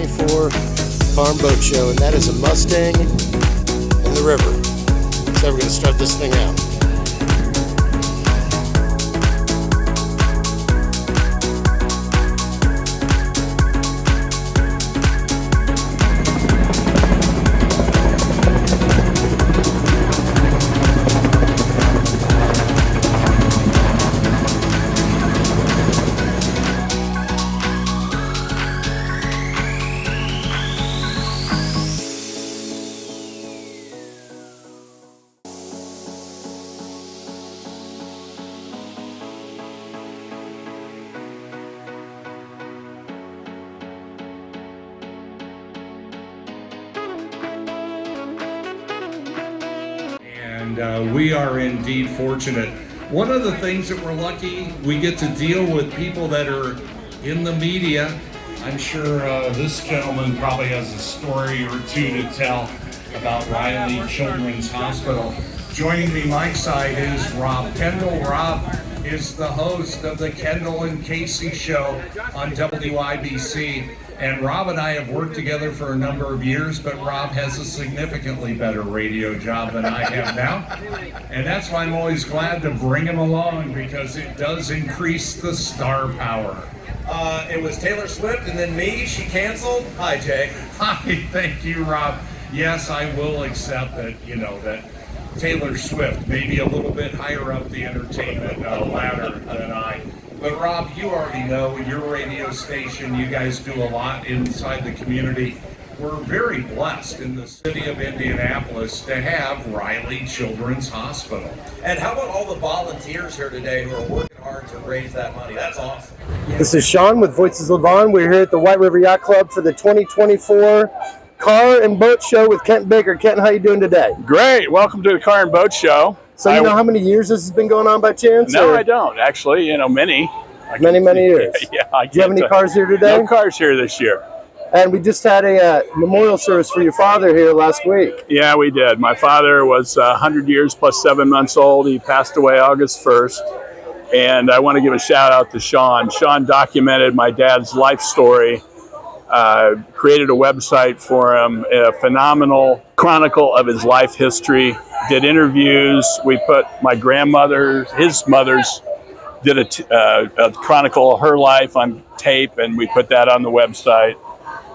2024 Car and Boat Show, and that is a Mustang in the river. So we're going to start this thing out. And we are indeed fortunate. One of the things that we're lucky, we get to deal with people that are in the media. I'm sure this gentleman probably has a story or two to tell about Riley Children's Hospital. Joining me my side is Rob Kendall. Rob is the host of the Kendall and Casey Show on WRYC. And Rob and I have worked together for a number of years, but Rob has a significantly better radio job than I have now. And that's why I'm always glad to bring him along, because it does increase the star power. It was Taylor Swift and then me. She canceled. Hi, Jay. Hi, thank you, Rob. Yes, I will accept that, that Taylor Swift may be a little bit higher up the entertainment ladder than I. But Rob, you already know your radio station, you guys do a lot inside the community. We're very blessed in the city of Indianapolis to have Riley Children's Hospital. And how about all the volunteers here today who are working hard to raise that money? That's awesome. This is Sean with Voices Levon. We're here at the White River Yacht Club for the 2024 Car and Boat Show with Kent Baker. Kent, how you doing today? Great. Welcome to the Car and Boat Show. So you know how many years this has been going on by chance? No, I don't. Actually, many. Many years. Yeah. Do you have any cars here today? No cars here this year. And we just had a memorial service for your father here last week. Yeah, we did. My father was 100 years plus 7 months old. He passed away August 1st. And I want to give a shout out to Sean. Sean documented my dad's life story, created a website for him, a phenomenal chronicle of his life history, did interviews. We put my grandmother's, his mother's, did a chronicle of her life on tape, and we put that on the website.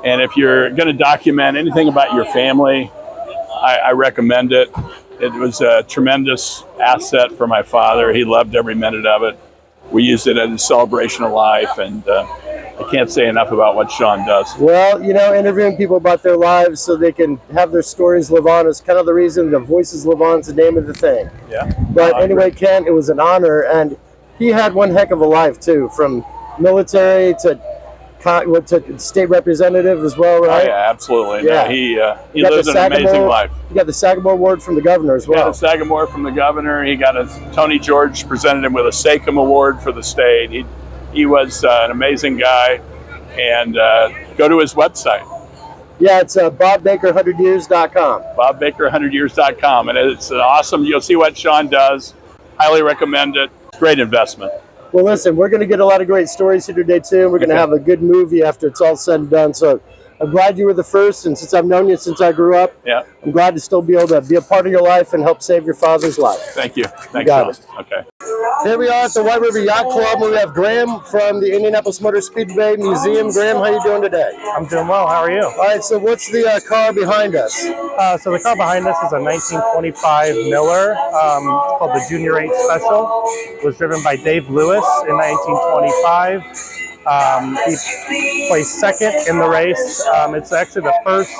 And if you're going to document anything about your family, I recommend it. It was a tremendous asset for my father. He loved every minute of it. We used it as a celebration of life, and I can't say enough about what Sean does. Well, interviewing people about their lives so they can have their stories live on is kind of the reason the Voices Live On is the name of the thing. Yeah. But anyway, Ken, it was an honor, and he had one heck of a life too, from military to state representative as well, right? Oh, yeah, absolutely. Yeah. No, he lived an amazing life. He got the Sagamore Award from the governor as well. He got a Sagamore from the governor. He got Tony George presented him with a Sachem Award for the state. He was an amazing guy, and go to his website. Yeah, it's BobBaker100years.com. BobBaker100years.com, and it's awesome. You'll see what Sean does. Highly recommend it. Great investment. Well, listen, we're going to get a lot of great stories here today, too. We're going to have a good movie after it's all said and done. So I'm glad you were the first, and since I've known you since I grew up, I'm glad to still be able to be a part of your life and help save your father's life. Thank you. Thanks, Sean. Okay. Here we are at the White River Yacht Club. We have Graham from the Indianapolis Motor Speedway Museum. Graham, how are you doing today? I'm doing well. How are you? All right, so what's the car behind us? So the car behind us is a 1925 Miller. It's called the Junior 8 Special. It was driven by Dave Lewis in 1925. He placed second in the race. It's actually the first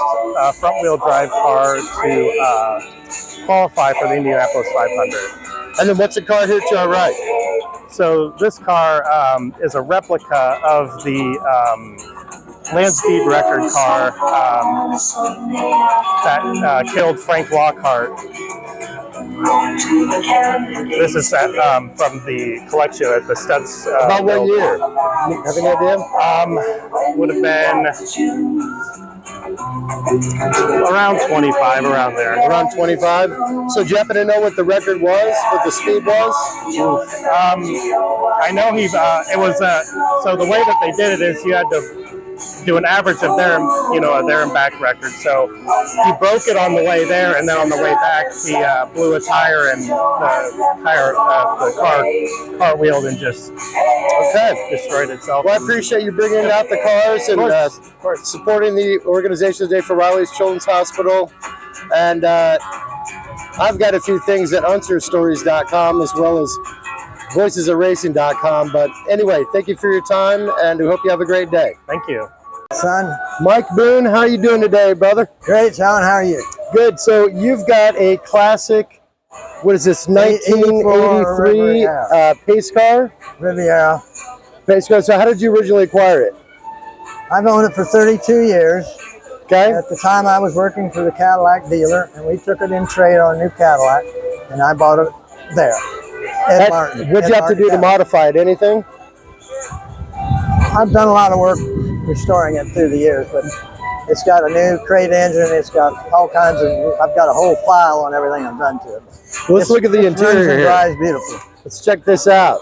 front-wheel drive car to qualify for the Indianapolis 500. And then what's the car here to our right? So this car is a replica of the land speed record car that killed Frank Lockhart. This is from the collection at the Studs. About what year? Have any idea? Would have been around 25, around there. Around 25? So do you happen to know what the record was, what the speed was? I know it was, so the way that they did it is you had to do an average of their, a there and back record. So he broke it on the way there, and then on the way back, he blew a tire, and the car wheeled and just destroyed itself. Well, I appreciate you bringing out the cars and supporting the organization today for Riley's Children's Hospital. And I've got a few things at uncerstories.com as well as voicesofracing.com. But anyway, thank you for your time, and we hope you have a great day. Thank you. Son. Mike Boone, how are you doing today, brother? Great, Sean. How are you? Good. So you've got a classic, what is this, 1983 pace car? Riviera. Pace car. So how did you originally acquire it? I've owned it for 32 years. Okay. At the time, I was working for the Cadillac dealer, and we took it in trade on a new Cadillac, and I bought it there. What'd you have to do to modify it? Anything? I've done a lot of work restoring it through the years, but it's got a new crate engine. It's got all kinds of. I've got a whole file on everything I've done to it. Well, let's look at the interior here. It dries beautifully. Let's check this out.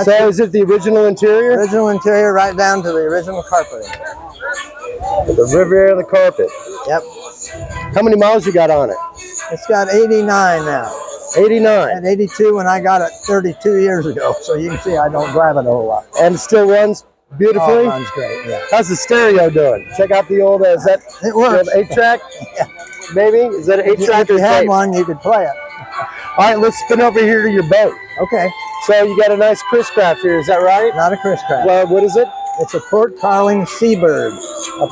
So is it the original interior? Original interior, right down to the original carpeting. The Riviera and the carpet. Yep. How many miles you got on it? It's got 89 now. 89. And 82 when I got it 32 years ago. So you can see I don't drive it a whole lot. And it still runs beautifully? Oh, it runs great, yeah. How's the stereo doing? Check out the old, is that it works. 8-track? Yeah. Maybe? Is that an 8-track? If you had one, you could play it. All right, let's spin over here to your boat. Okay. So you got a nice Chris Craft here, is that right? Not a Chris Craft. Well, what is it? It's a Port Carling Seabird,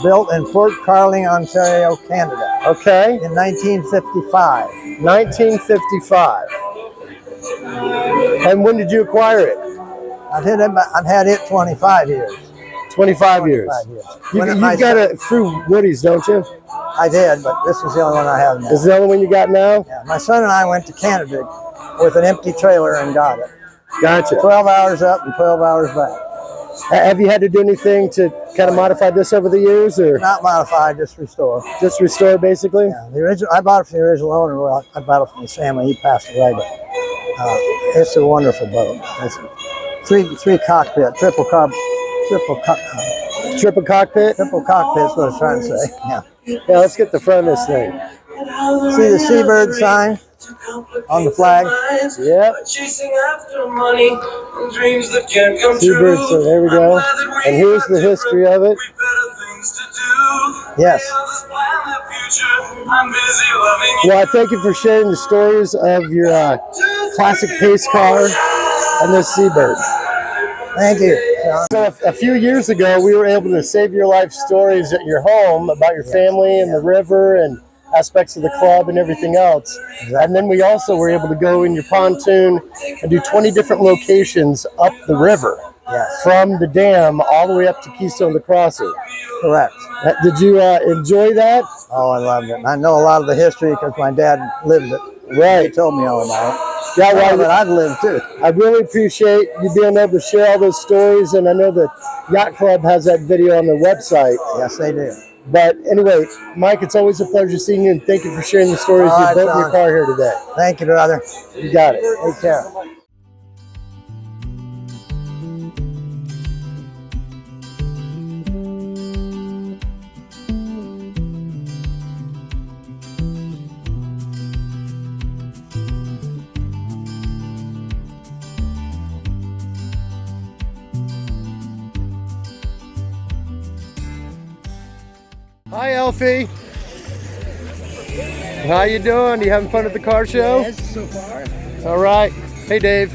built in Port Carling, Ontario, Canada. Okay. In 1955. 1955. And when did you acquire it? I've had it 25 years. 25 years. You've got it through Woody's, don't you? I did, but this is the only one I have now. Is the only one you got now? Yeah. My son and I went to Canada with an empty trailer and got it. Gotcha. 12 hours up and 12 hours back. Have you had to do anything to kind of modify this over the years, or not modify, just restore? Just restore, basically. Yeah, the original. I bought it from the original owner. Well, I bought it from his family. He passed away, but it's a wonderful boat. It's three cockpit, triple cockpit. Triple cockpit. Triple cockpit is what I was trying to say. Yeah. Yeah. Let's get the front of this thing. See the Seabird sign on the flag? Yep. Seabird, so there we go. And here's the history of it. Yes. Well, I thank you for sharing the stories of your classic pace car and this Seabird. Thank you. So a few years ago, we were able to save your life stories at your home about your family and the river and aspects of the club and everything else. Exactly. And then we also were able to go in your pontoon and do 20 different locations up the river. Yes. From the dam all the way up to Keystone the Crossing. Correct. Did you enjoy that? Oh, I loved it. I know a lot of the history because my dad lived it. Right. He told me all about it. Yeah, well, but I've lived too. I really appreciate you being able to share all those stories, and I know the Yacht Club has that video on their website. Yes, they do. But anyway, Mike, it's always a pleasure seeing you, and thank you for sharing the stories you built in your car here today. Thank you, brother. You got it. Take care. Hi, Elfie. How you doing? You having fun at the car show? Yes, so far. All right. Hey, Dave.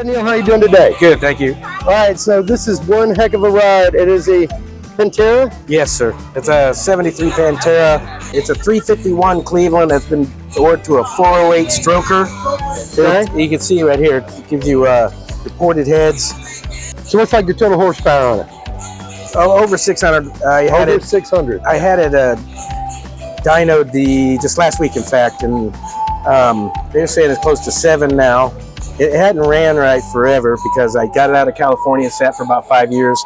Neil, how you doing today? Good, thank you. All right, so this is one heck of a ride. It is a Pantera? Yes, sir. It's a 73 Pantera. It's a 351 Cleveland that's been ordered to a 408 stroker. Okay. You can see right here, it gives you reported heads. So what's like the total horsepower on it? Oh, over 600. Over 600. I had it dynoed just last week, in fact, and they're saying it's close to 7 now. It hadn't ran right forever because I got it out of California and sat for about 5 years.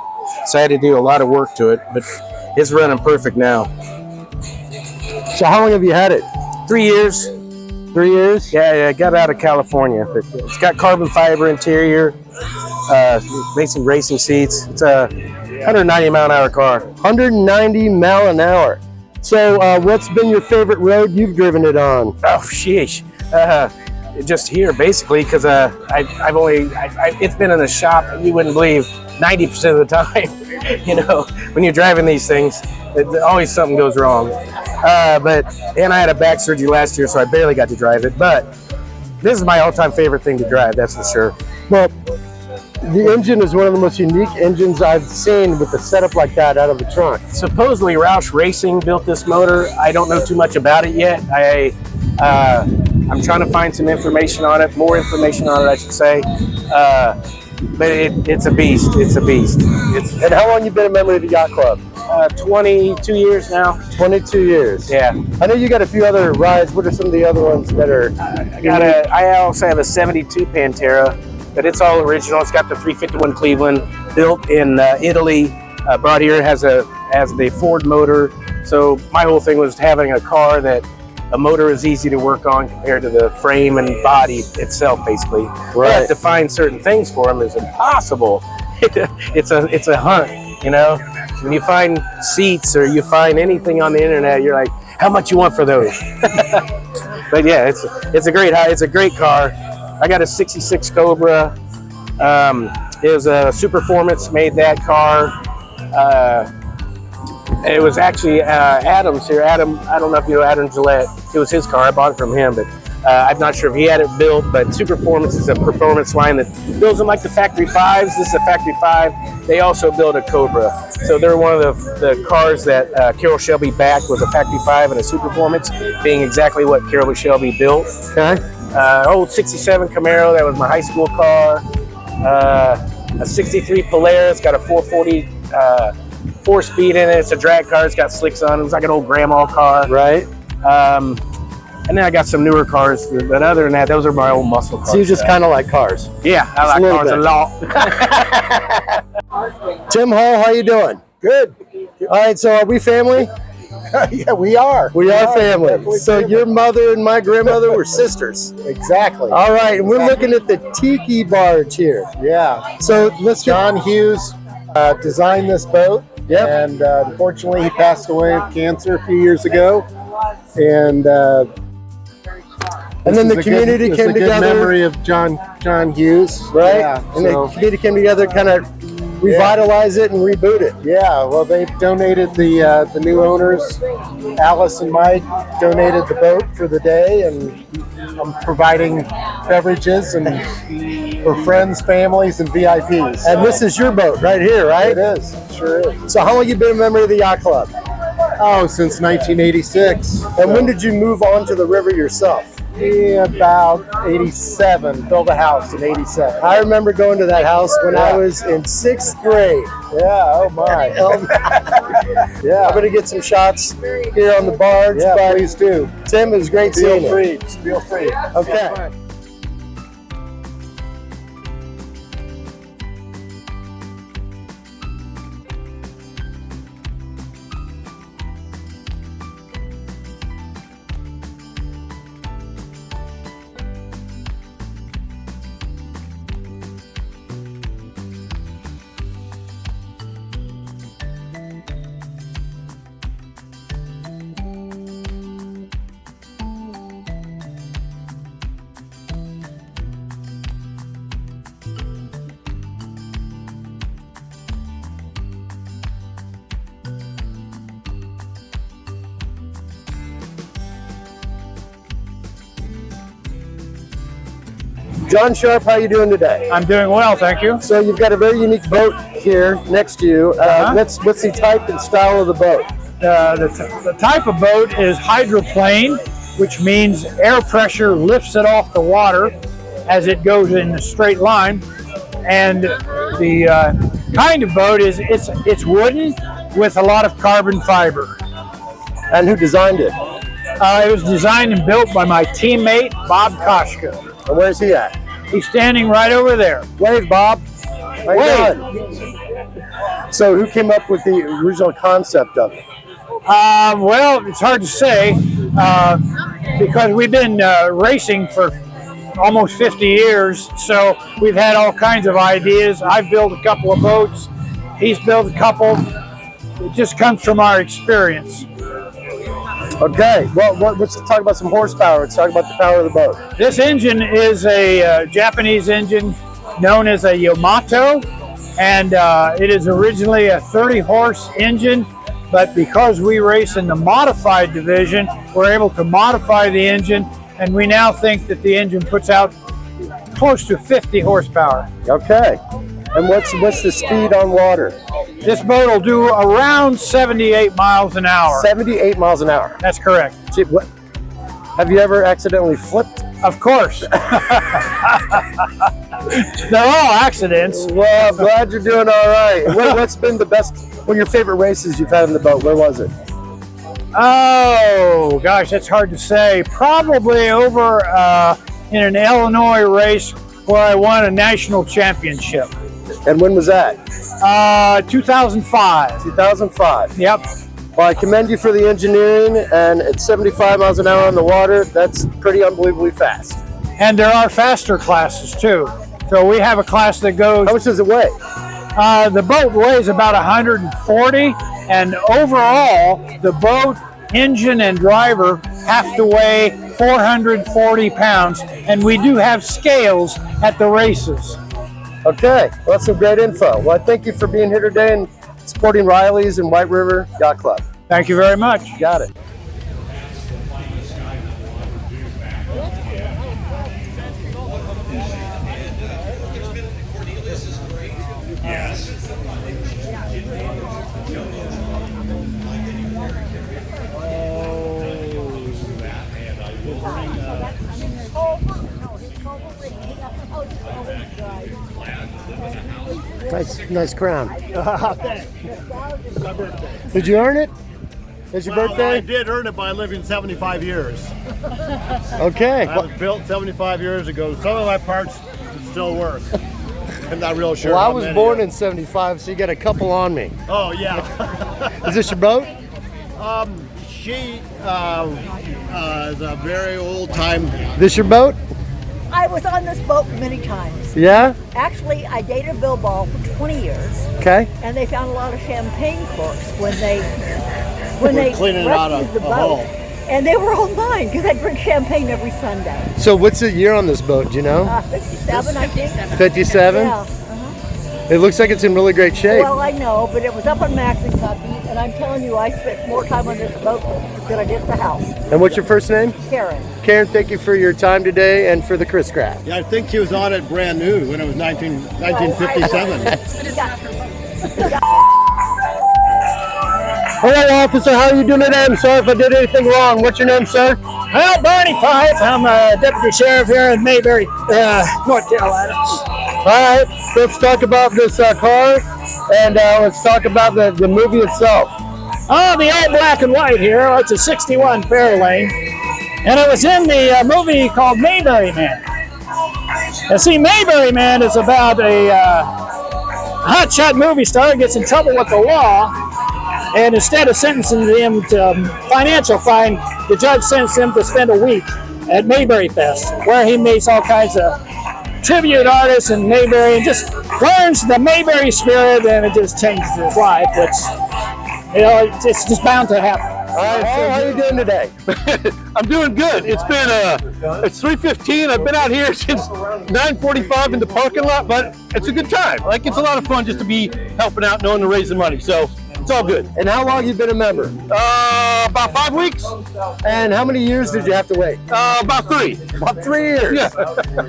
So I had to do a lot of work to it, but it's running perfect now. So how long have you had it? 3 years. 3 years? Yeah, I got it out of California. But it's got carbon fiber interior, racing seats. It's a 190 mile an hour car. 190 mile an hour. So what's been your favorite road you've driven it on? Oh, sheesh. Just here, basically, because it's been in the shop, you wouldn't believe, 90% of the time. You know, when you're driving these things, always something goes wrong. And I had a back surgery last year, so I barely got to drive it. But this is my all-time favorite thing to drive, that's for sure. Well, the engine is one of the most unique engines I've seen with a setup like that out of the trunk. Supposedly WRYC built this motor. I don't know too much about it yet. I'm trying to find some information on it, more information on it, I should say. But it's a beast. It's a beast. And how long you been a member of the Yacht Club? 22 years now. 22 years. Yeah. I know you got a few other rides. What are some of the other ones that are? I also have a 72 Pantera, but it's all original. It's got the 351 Cleveland, built in Italy. Brought here has the Ford motor. So my whole thing was having a car that a motor is easy to work on compared to the frame and body itself, basically. Right. But to find certain things for them is impossible. It's a hunt, you know. When you find seats or you find anything on the internet, you're like, how much you want for those? But yeah, it's a great car. I got a '66 Cobra. It was a Superformance made that car. It was actually Adam's here. Adam, I don't know if you know Adam Gillette. It was his car. I bought it from him, but I'm not sure if he had it built. But Superformance is a performance line that builds them like the Factory 5s. This is a Factory 5. They also build a Cobra. So they're one of the cars that Carroll Shelby backed was a Factory 5 and a Superformance, being exactly what Carroll Shelby built. Okay. Old 67 Camaro, that was my high school car. A 63 Polaris, got a 440 4-speed in it. It's a drag car. It's got slicks on it. It's like an old grandma car. Right. And then I got some newer cars. But other than that, those are my old muscle cars. So you just kind of like cars? Yeah, I like cars a lot. Tim Hall, how you doing? Good. All right, so are we family? Yeah, we are. We are family. Definitely So family. your mother and my grandmother were sisters. Exactly. All right, and we're looking at the Tiki barge here. Yeah. So let's get John Hughes designed this boat. Yep. And unfortunately, he passed away of cancer a few years ago. And then the community came it's a good together. memory of John Hughes. Right? Yeah. And So, the community came together, kind of revitalize it and reboot it. yeah. Well, they've donated the new owners, Alice and Mike, donated the boat for the day, and I'm providing beverages and for friends, families, and VIPs. And this is your boat right here, right? It is. It sure is. So how long you been a member of the Yacht Club? Oh, since 1986. And when did you move onto the river yourself? About 87. Built a house in 87. I remember going to that house when I was in 6th grade. Yeah, oh my. Yeah, I'm gonna get some shots here on the barge. Yeah, but please do. Tim, it was great seeing Feel you. free. Feel free. Okay. John Sharp, how you doing today? I'm doing well, thank you. So you've got a very unique boat here next to you. What's the type and style of the boat? The type of boat is hydroplane, which means air pressure lifts it off the water as it goes in a straight line. And the kind of boat is it's wooden with a lot of carbon fiber. And who designed it? It was designed and built by my teammate, Bob Koshka. And where's he at? He's standing right over there. Wave, Bob. How you doing? So who came up with the original concept of it? Well, it's hard to say because we've been racing for almost 50 years, so we've had all kinds of ideas. I've built a couple of boats. He's built a couple. It just comes from our experience. Okay, well, let's talk about some horsepower. Let's talk about the power of the boat. This engine is a Japanese engine known as a Yamato, and it is originally a 30-horse engine, but because we race in the modified division, we're able to modify the engine, and we now think that the engine puts out close to 50 horsepower. Okay, and what's the speed on water? This boat will do around 78 miles an hour. 78 miles an hour. That's correct. Gee, what? Have you ever accidentally flipped? Of course. They're all accidents. Well, I'm glad you're doing all right. What's been the best, one of your favorite races you've had in the boat? Where was it? Oh, gosh, that's hard to say. Probably over in an Illinois race where I won a national championship. And when was that? 2005. 2005. Yep. Well, I commend you for the engineering, and at 75 miles an hour on the water, that's pretty unbelievably fast. And there are faster classes too. So we have a class that goes... How much does it weigh? The boat weighs about 140, and overall, the boat, engine, and driver have to weigh 440 pounds, and we do have scales at the races. Okay, well, that's some great info. Well, thank you for being here today and supporting Riley's and White River Yacht Club. Thank you very much. Got it. Nice crown. Did you earn it? It's your birthday? I did earn it by living 75 years. Okay. I was built 75 years ago. Some of my parts still work. I'm not real sure. Well, I was born in 75, so you got a couple on me. Oh, yeah. Is this your boat? She is a very old time. This your boat? I was on this boat many times. Yeah? Actually, I dated Bill Ball for 20 years. Okay. And they found a lot of champagne corks when they cleaning out rescued the a boat. hull. And they were all mine because I drink champagne every Sunday. So what's the year on this boat, do you know? 57, I think. 57? Yeah. It looks like it's in really great shape. Well, I know, but it was up on Max, Kentucky, and I'm telling you, I spent more time on this boat than I did at the house. And what's your first name? Karen. Karen, thank you for your time today and for the Chris Craft. Yeah, I think she was on it brand new when it was 1957. Hello, officer. How are you doing today? I'm sorry if I did anything wrong. What's your name, sir? Well, Barney Fife. I'm a deputy sheriff here in Mayberry, North Carolina. All right, let's talk about this car, and let's talk about the movie itself. Oh, the old black and white here. It's a 61 Fairlane. And it was in the movie called Mayberry Man. Now, see, Mayberry Man is about a hotshot movie star who gets in trouble with the law, and instead of sentencing him to financial fine, the judge sentenced him to spend a week at Mayberry Fest, where he meets all kinds of tribute artists in Mayberry and just learns the Mayberry spirit, and it just changes his life, which, you know, it's just bound to happen. All right, so how are you doing today? I'm doing good. It's been it's 3:15. I've been out here since 9:45 in the parking lot, but it's a good time. Like, it's a lot of fun just to be helping out, knowing to raising money. So it's all good. And how long have you been a member? About 5 weeks. And how many years did you have to wait? About 3. About 3 years. Yeah.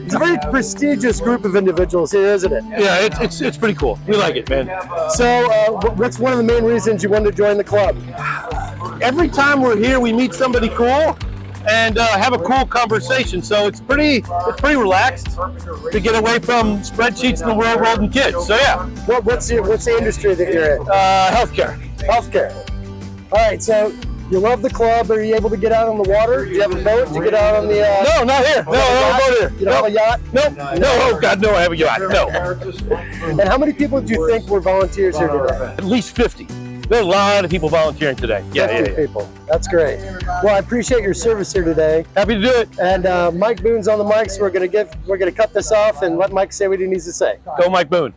It's a very prestigious group of individuals here, isn't it? Yeah, it's pretty cool. We like it, man. So, what's one of the main reasons you wanted to join the club? Every time we're here, we meet somebody cool and have a cool conversation. So it's pretty relaxed to get away from spreadsheets and the real world and kids. So yeah. What's the industry that you're in? Healthcare. Healthcare. All right. So you love the club. Are you able to get out on the water? Do you have a boat? Do you get out on the? No, not here. No, I don't go there. You don't have a yacht? Nope. No. Oh God, no. I have a yacht. No. And how many people do you think were volunteers here today? At least 50. There's a lot of people volunteering today. Yeah. 50 people. That's great. Well, I appreciate your service here today. Happy to do it. And Mike Boone's on the mic, so we're gonna cut this off and let Mike say what he needs to say. Go, Mike Boone.